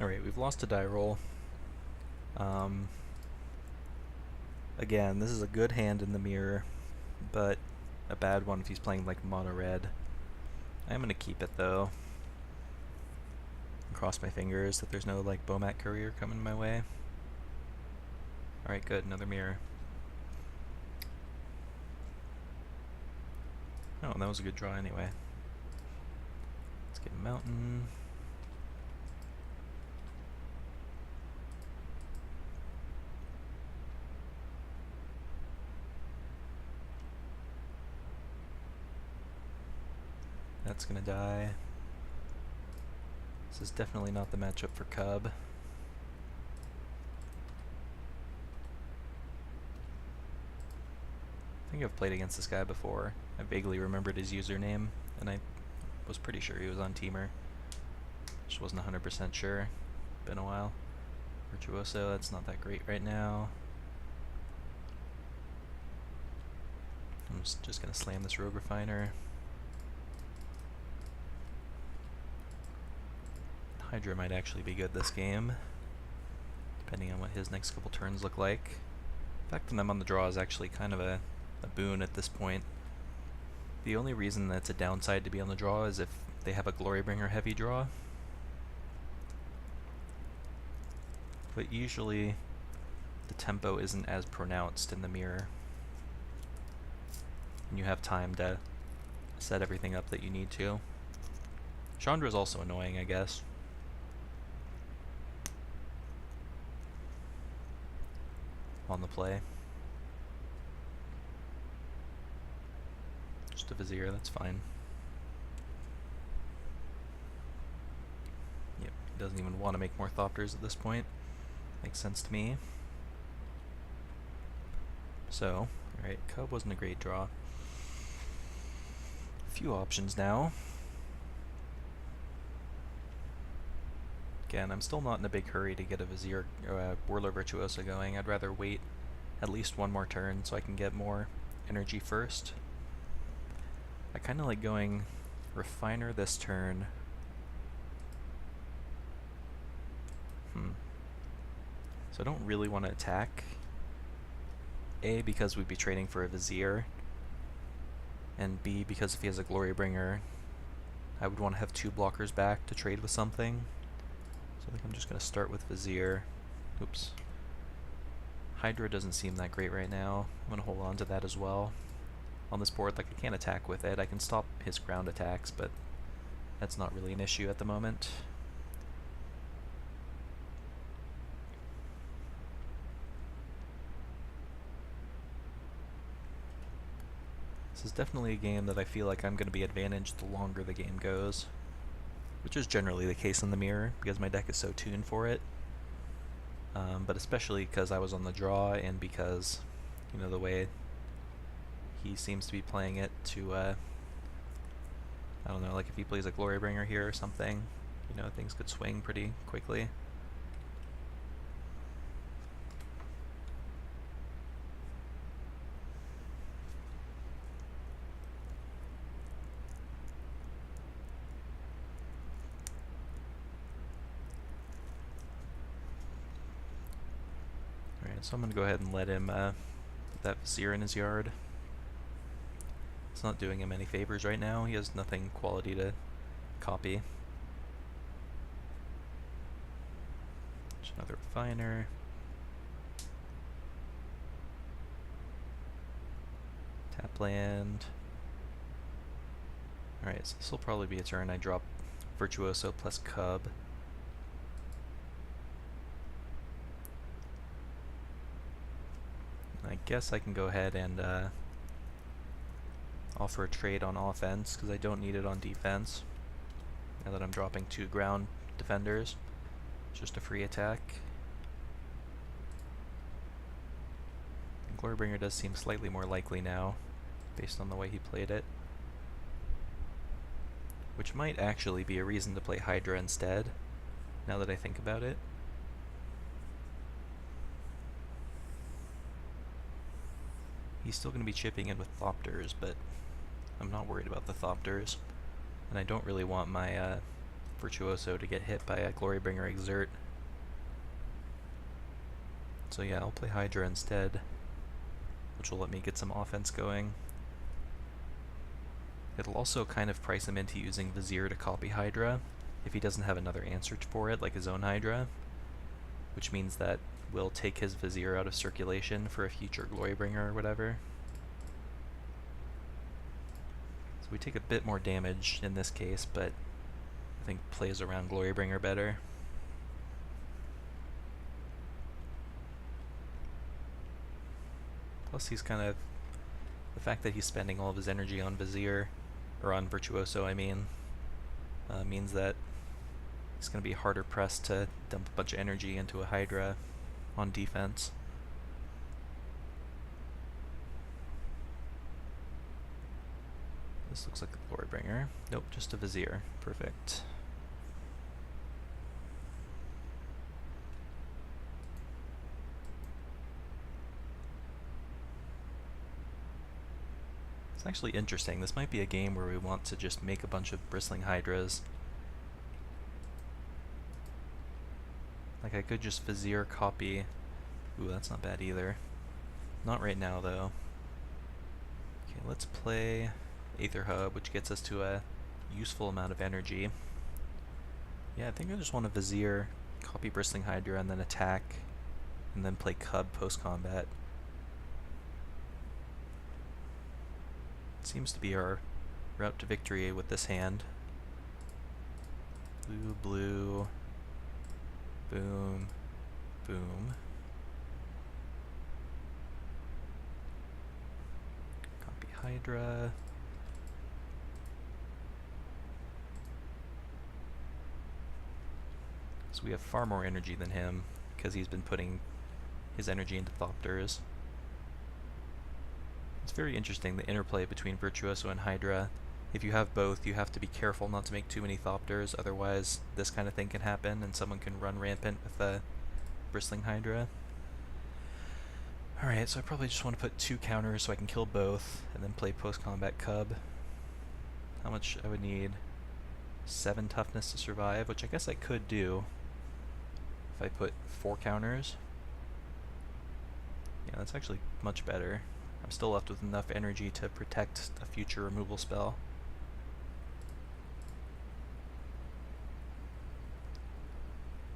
Alright, we've lost a die roll. Um, Again, this is a good hand in the mirror, but a bad one if he's playing like mono red. I'm gonna keep it though. Cross my fingers that there's no like Bomat courier coming my way. Alright, good, another mirror. Oh, that was a good draw anyway. Let's get a mountain. That's gonna die. This is definitely not the matchup for Cub. I think I've played against this guy before. I vaguely remembered his username, and I was pretty sure he was on Temur. Just wasn't 100% sure. Been a while. Virtuoso, that's not that great right now. I'm just gonna slam this Rogue Refiner. Hydra might actually be good this game, depending on what his next couple turns look like. The fact that I'm on the draw is actually kind of a boon at this point. The only reason that it's a downside to be on the draw is if they have a Glorybringer heavy draw. But usually the tempo isn't as pronounced in the mirror. And you have time to set everything up that you need to. Chandra's also annoying, I guess. On the play. Just a Vizier, that's fine. Yep, he doesn't even want to make more Thopters at this point. Makes sense to me. So, alright, Cub wasn't a great draw. A few options now. Again, I'm still not in a big hurry to get a Vizier or a Whirler Virtuoso going. I'd rather wait at least one more turn so I can get more energy first. I kind of like going Refiner this turn. So I don't really want to attack. A, because we'd be trading for a Vizier, and B, because if he has a Glorybringer, I would want to have two blockers back to trade with something. So I think I'm just going to start with Vizier. Oops. Hydra doesn't seem that great right now. I'm going to hold on to that as well. On this board, like, I can't attack with it. I can stop his ground attacks, but that's not really an issue at the moment. This is definitely a game that I feel like I'm going to be advantaged the longer the game goes, which is generally the case in the mirror because my deck is so tuned for it. But especially because I was on the draw and because, you know, the way he seems to be playing it to, I don't know, like if he plays a Glorybringer here or something, you know, things could swing pretty quickly. So I'm going to go ahead and let him put that Vizier in his yard. It's not doing him any favors right now. He has nothing quality to copy. Just another Refiner. Tap land. Alright, so this will probably be a turn I drop Virtuoso plus Cub. I guess I can go ahead and offer a trade on offense because I don't need it on defense. Now that I'm dropping 2 ground defenders, it's just a free attack. And Glorybringer does seem slightly more likely now, based on the way he played it. Which might actually be a reason to play Hydra instead, now that I think about it. He's still going to be chipping in with Thopters, but I'm not worried about the Thopters. And I don't really want my Virtuoso to get hit by a Glorybringer Exert. So yeah, I'll play Hydra instead, which will let me get some offense going. It'll also kind of price him into using Vizier to copy Hydra if he doesn't have another answer for it, like his own Hydra, which means that we'll take his Vizier out of circulation for a future Glorybringer or whatever. So we take a bit more damage in this case, but I think plays around Glorybringer better. Plus he's kind of, the fact that he's spending all of his energy on Vizier, or on Virtuoso I mean, means that he's going to be harder pressed to dump a bunch of energy into a Hydra on defense. This looks like a Glorybringer. Nope, just a Vizier. Perfect. It's actually interesting. This might be a game where we want to just make a bunch of Bristling Hydras. Like I could just Vizier copy. Ooh, that's not bad either. Not right now though. Okay, let's play Aether Hub, which gets us to a useful amount of energy. Yeah, I think I just want to Vizier, copy Bristling Hydra, and then attack, and then play Cub post-combat. Seems to be our route to victory with this hand. Blue, blue, boom, boom. Copy Hydra. So we have far more energy than him, because he's been putting his energy into Thopters. It's very interesting, the interplay between Virtuoso and Hydra. If you have both, you have to be careful not to make too many Thopters, otherwise this kind of thing can happen and someone can run rampant with a Bristling Hydra. Alright, so I probably just want to put 2 counters so I can kill both, and then play post-combat Cub. How much I would need? 7 toughness to survive, which I guess I could do if I put 4 counters. Yeah, that's actually much better. I'm still left with enough energy to protect a future removal spell.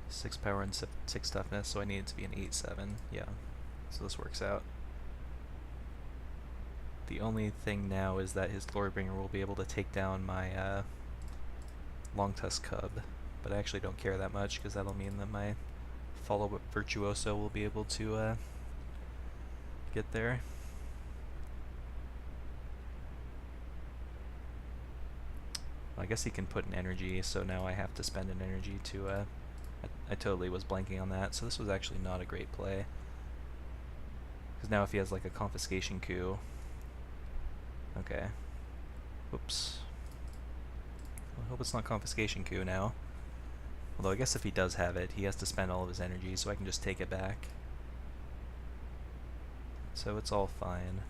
Six power and 6 toughness, so I need it to be an 8/7. Yeah, so this works out. The only thing now is that his Glorybringer will be able to take down my Longtusk Cub, but I actually don't care that much because that'll mean that my follow-up Virtuoso will be able to get there. I guess he can put an energy, so now I have to spend an energy to, I totally was blanking on that, so this was actually not a great play. Because now if he has like a confiscation coup... Okay. Whoops. I hope it's not confiscation coup now. Although I guess if he does have it, he has to spend all of his energy, so I can just take it back. So it's all fine.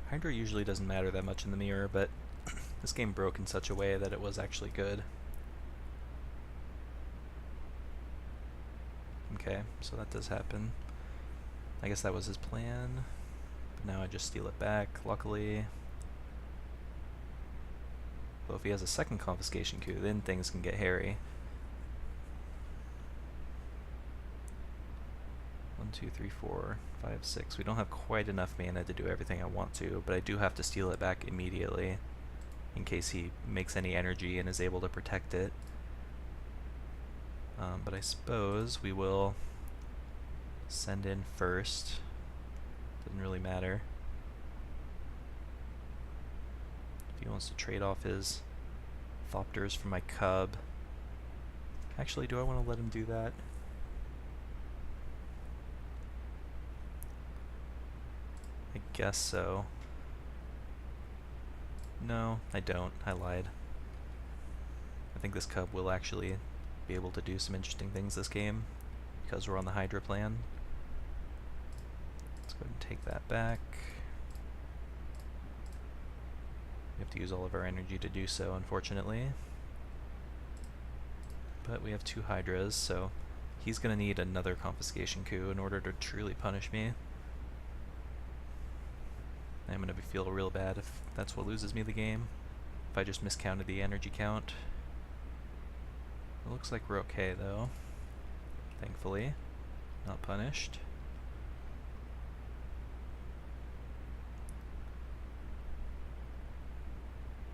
Hydra usually doesn't matter that much in the mirror, but this game broke in such a way that it was actually good. Okay, so that does happen. I guess that was his plan, but now I just steal it back, luckily. Well, if he has a second confiscation coup, then things can get hairy. 1, 2, 3, 4, 5, 6. We don't have quite enough mana to do everything I want to, but I do have to steal it back immediately in case he makes any energy and is able to protect it. But I suppose we will send in first. Doesn't really matter. If he wants to trade off his Thopters for my Cub. Actually, do I want to let him do that? I guess so. No, I don't. I lied. I think this Cub will actually be able to do some interesting things this game, because we're on the Hydra plan. ahead and take that back. We have to use all of our energy to do so, unfortunately. But we have 2 Hydras, so he's going to need another confiscation coup in order to truly punish me. I'm going to feel real bad if that's what loses me the game, if I just miscounted the energy count. It looks like we're okay though, thankfully. Not punished.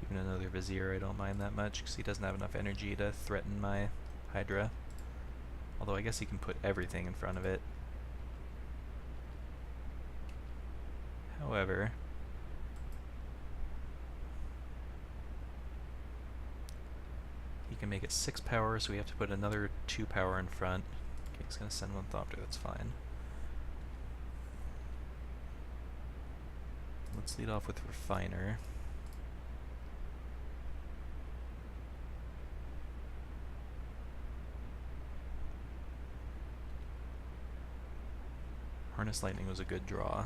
Even another Vizier I don't mind that much, because he doesn't have enough energy to threaten my Hydra. Although I guess he can put everything in front of it. However, he can make it 6 power, so we have to put another 2 power in front. Okay, he's going to send 1 Thopter, that's fine. Let's lead off with Refiner. Harness Lightning was a good draw.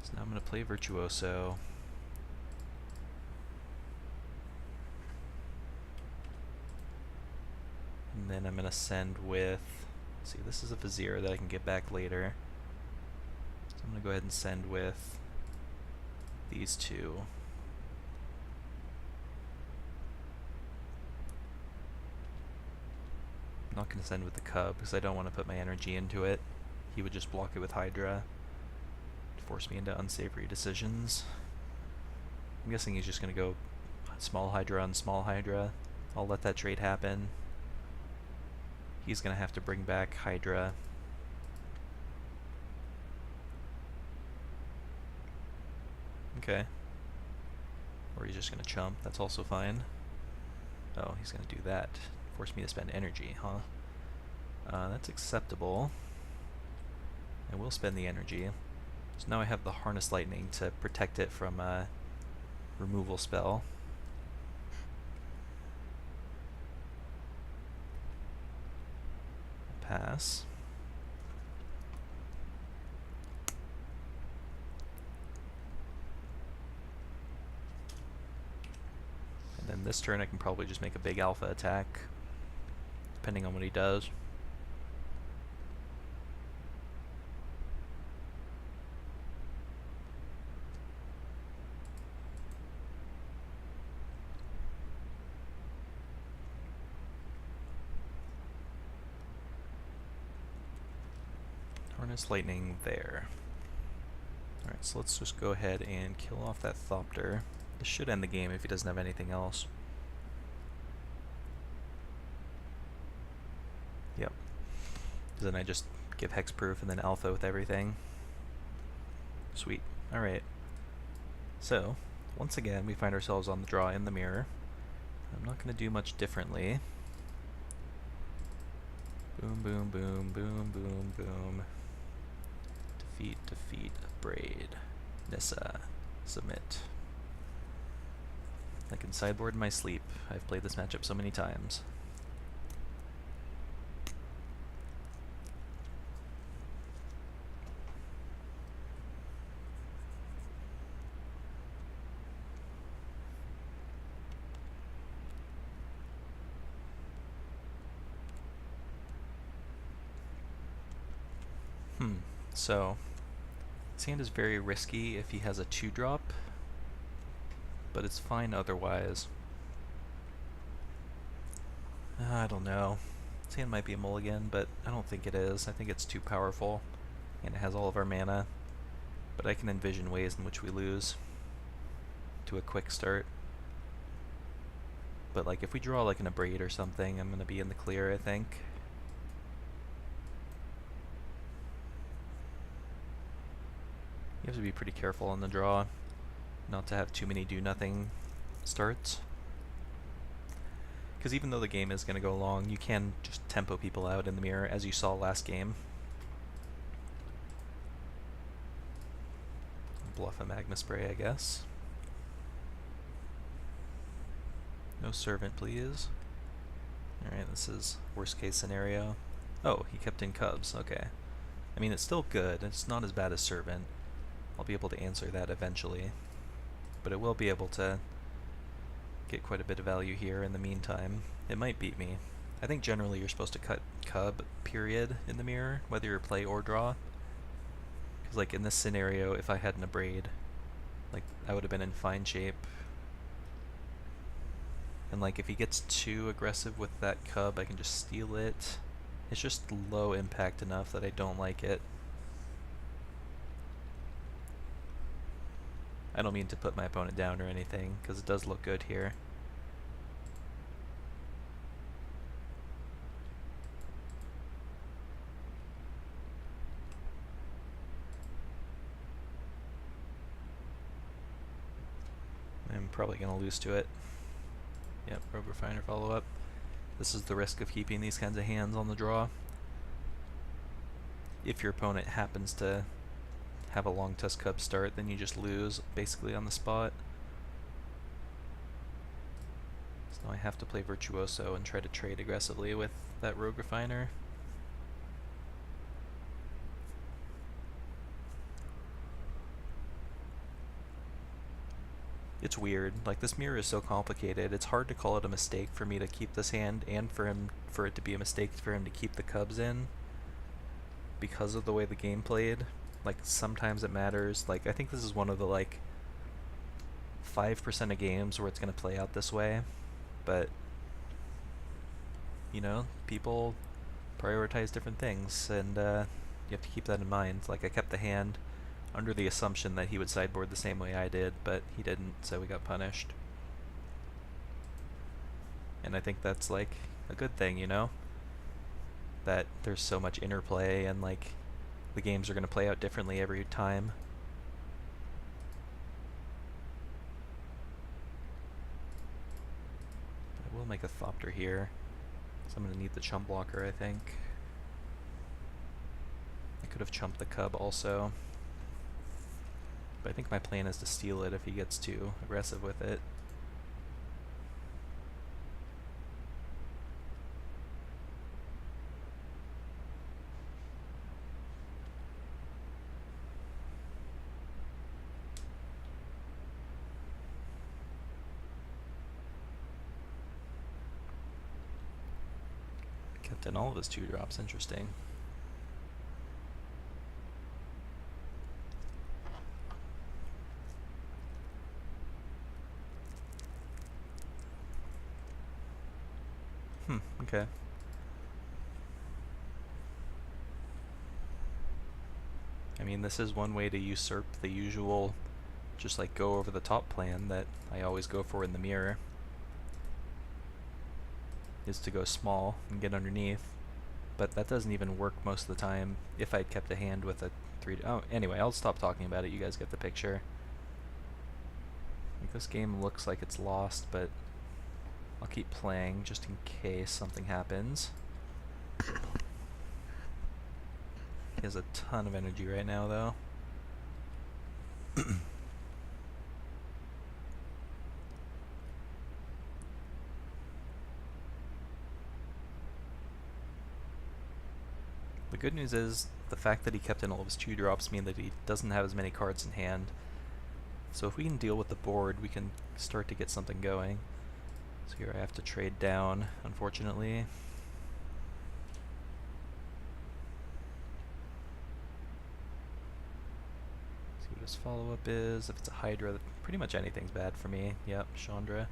So now I'm going to play Virtuoso. And then I'm going to send with... let's see, this is a Vizier that I can get back later. So I'm going to go ahead and send with these 2. I'm not going to send with the Cub because I don't want to put my energy into it. He would just block it with Hydra. Force me into unsavory decisions. I'm guessing he's just going to go small Hydra on small Hydra. I'll let that trade happen. He's going to have to bring back Hydra. Okay. Or he's just going to chump. That's also fine. Oh, he's going to do that. Force me to spend energy, huh? That's acceptable. I will spend the energy. So now I have the Harness Lightning to protect it from a removal spell. Pass. And then this turn I can probably just make a big alpha attack, depending on what he does. Harness Lightning there. Alright, so let's just go ahead and kill off that Thopter. This should end the game if he doesn't have anything else. Yep. Then I just give hexproof and then alpha with everything. Sweet. Alright. So, once again, we find ourselves on the draw in the mirror. I'm not going to do much differently. Boom, boom, boom, boom, boom, boom. Defeat, defeat, Braid. Nissa. Submit. I can sideboard in my sleep. I've played this matchup so many times. So, this hand is very risky if he has a 2-drop, but it's fine otherwise. I don't know. This hand might be a mulligan, but I don't think it is. I think it's too powerful, and it has all of our mana, but I can envision ways in which we lose to a quick start. But like if we draw like an Abrade or something, I'm going to be in the clear, I think. You have to be pretty careful on the draw, not to have too many do-nothing starts. Because even though the game is going to go long, you can just tempo people out in the mirror, as you saw last game. Bluff a Magma Spray, I guess. No Servant, please. Alright, this is worst case scenario. Oh, he kept in Cubs, okay. I mean, it's still good. It's not as bad as Servant. I'll be able to answer that eventually. But it will be able to get quite a bit of value here in the meantime. It might beat me. I think generally you're supposed to cut cub, period, in the mirror, whether you're play or draw. Because, like, in this scenario, if I hadn't a braid, like, I would have been in fine shape. And, like, if he gets too aggressive with that cub, I can just steal it. It's just low impact enough that I don't like it. I don't mean to put my opponent down or anything, because it does look good here. I'm probably going to lose to it. Yep, Rogue Refiner follow-up. This is the risk of keeping these kinds of hands on the draw. If your opponent happens to have a long tusk cub start, then you just lose basically on the spot. So now I have to play Virtuoso and try to trade aggressively with that Rogue Refiner. It's weird. Like, this mirror is so complicated. It's hard to call it a mistake for me to keep this hand, and for it to be a mistake for him to keep the cubs in, because of the way the game played. Like, sometimes it matters. Like, I think this is one of the, like, 5% of games where it's going to play out this way. But, you know, people prioritize different things, and you have to keep that in mind. Like, I kept the hand under the assumption that he would sideboard the same way I did, but he didn't, so we got punished. And I think that's, like, a good thing, you know? That there's so much interplay, and, like, the games are going to play out differently every time. But I will make a Thopter here, so I'm going to need the chump blocker, I think. I could have chumped the cub also. But I think my plan is to steal it if he gets too aggressive with it. Kept in all of his 2-drops, interesting. Okay. I mean, this is one way to usurp the usual, just like go over the top plan that I always go for in the mirror, is to go small and get underneath. But that doesn't even work most of the time if I'd kept a hand with a 3... Oh, anyway, I'll stop talking about it. You guys get the picture. Like, this game looks like it's lost, but I'll keep playing just in case something happens. He has a ton of energy right now, though. The good news is the fact that he kept in all of his 2-drops mean that he doesn't have as many cards in hand. So if we can deal with the board, we can start to get something going. So here I have to trade down, unfortunately. See what his follow-up is. If it's a Hydra, pretty much anything's bad for me. Yep, Chandra.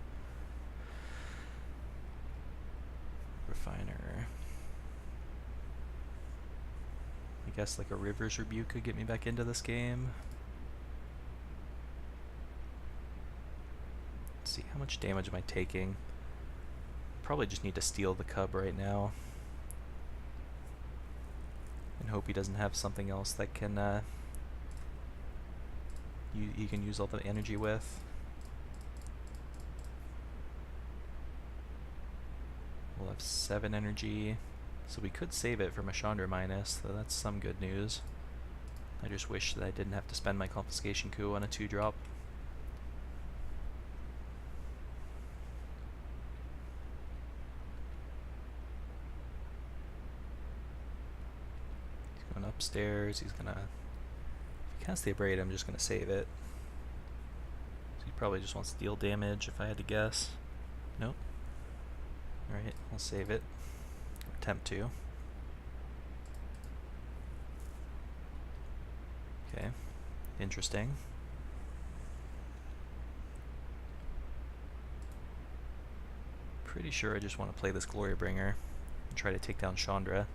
Refiner. I guess like a River's Rebuke could get me back into this game. Let's see, how much damage am I taking? Probably just need to steal the cub right now. And hope he doesn't have something else that can, you can use all the energy with. We'll have 7 energy. So we could save it from a Chandra minus, so that's some good news. I just wish that I didn't have to spend my Confiscation Coup on a 2-drop. He's going up upstairs. He's gonna... If he casts the Abrade, I'm just gonna save it. So he probably just wants to deal damage, if I had to guess. Nope. Alright, I'll save it. Attempt to. Okay. Interesting. Pretty sure I just want to play this Glorybringer and try to take down Chandra.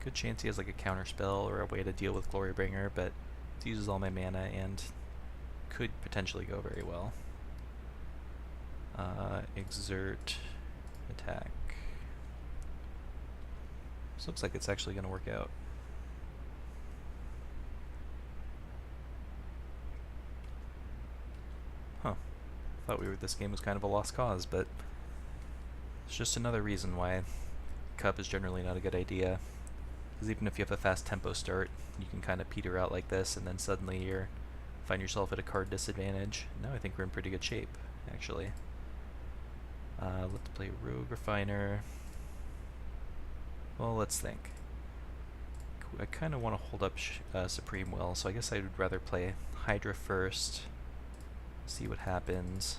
Good chance he has like a counter spell or a way to deal with Glorybringer, but it uses all my mana and could potentially go very well. Exert, attack. This looks like it's actually going to work out. Huh. Thought this game was kind of a lost cause, but it's just another reason why Cup is generally not a good idea. Because even if you have a fast tempo start, you can kind of peter out like this, and then suddenly you find yourself at a card disadvantage. Now I think we're in pretty good shape, actually. Let's play Rogue Refiner. Well, let's think. I kind of want to hold up Supreme Will, so I guess I would rather play Hydra first. See what happens.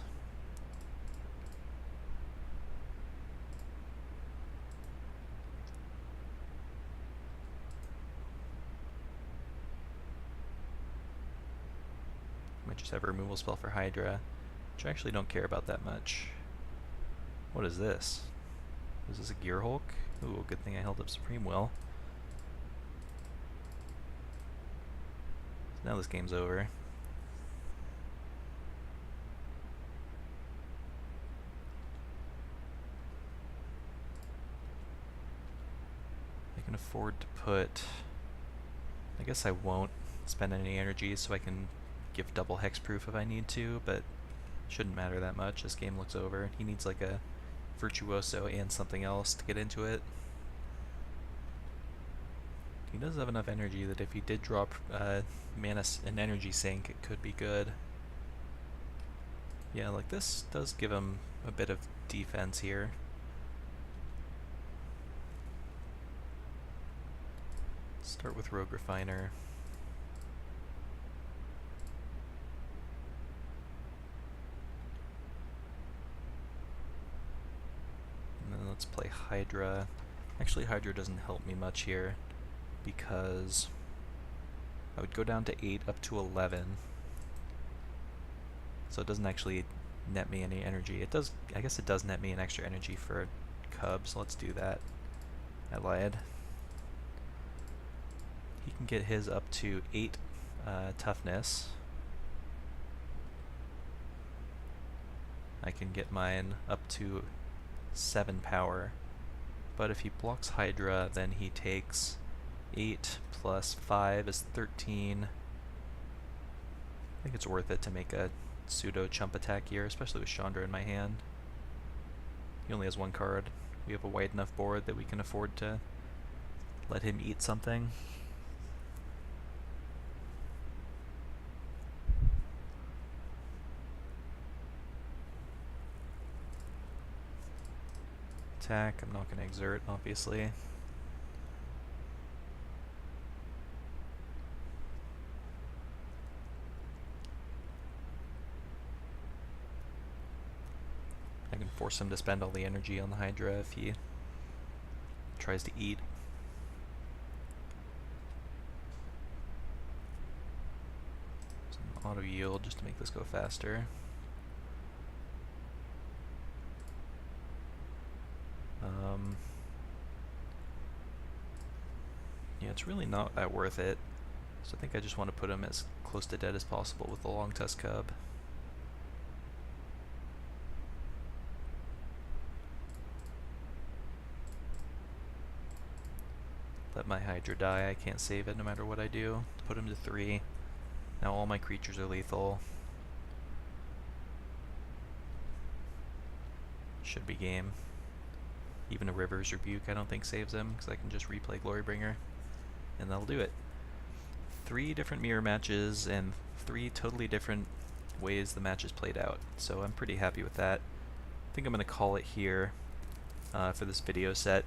Might just have a removal spell for Hydra, which I actually don't care about that much. What is this? Is this a Gear Hulk? Ooh, good thing I held up Supreme Will. So now this game's over. I can afford to put... I guess I won't spend any energy so I can give double hexproof if I need to, but shouldn't matter that much. This game looks over. He needs like a Virtuoso and something else to get into it. He does have enough energy that if he did drop mana and energy sink, it could be good. Yeah, like this does give him a bit of defense here. Start with Rogue Refiner. And then let's play Hydra. Actually, Hydra doesn't help me much here because I would go down to 8 up to 11. So it doesn't actually net me any energy. It does, I guess it does net me an extra energy for Cubs. Let's do that. I lied. He can get his up to 8 toughness. I can get mine up to 7 power. But if he blocks Hydra, then he takes 8 plus 5 is 13. I think it's worth it to make a pseudo chump attack here, especially with Chandra in my hand. He only has 1 card. We have a wide enough board that we can afford to let him eat something. Attack, I'm not going to exert, obviously. I can force him to spend all the energy on the Hydra if he tries to eat. Some auto yield just to make this go faster. Yeah, it's really not that worth it. So I think I just want to put him as close to dead as possible with the Long Tusk Cub. Let my Hydra die. I can't save it no matter what I do. Put him to 3. Now all my creatures are lethal. Should be game. Even a River's Rebuke I don't think saves him, because I can just replay Glorybringer, and that'll do it. 3 different mirror matches, and 3 totally different ways the matches played out, so I'm pretty happy with that. I think I'm going to call it here. for this video set.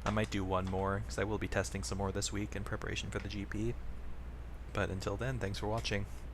I might do one more, because I will be testing some more this week in preparation for the GP. But until then, thanks for watching.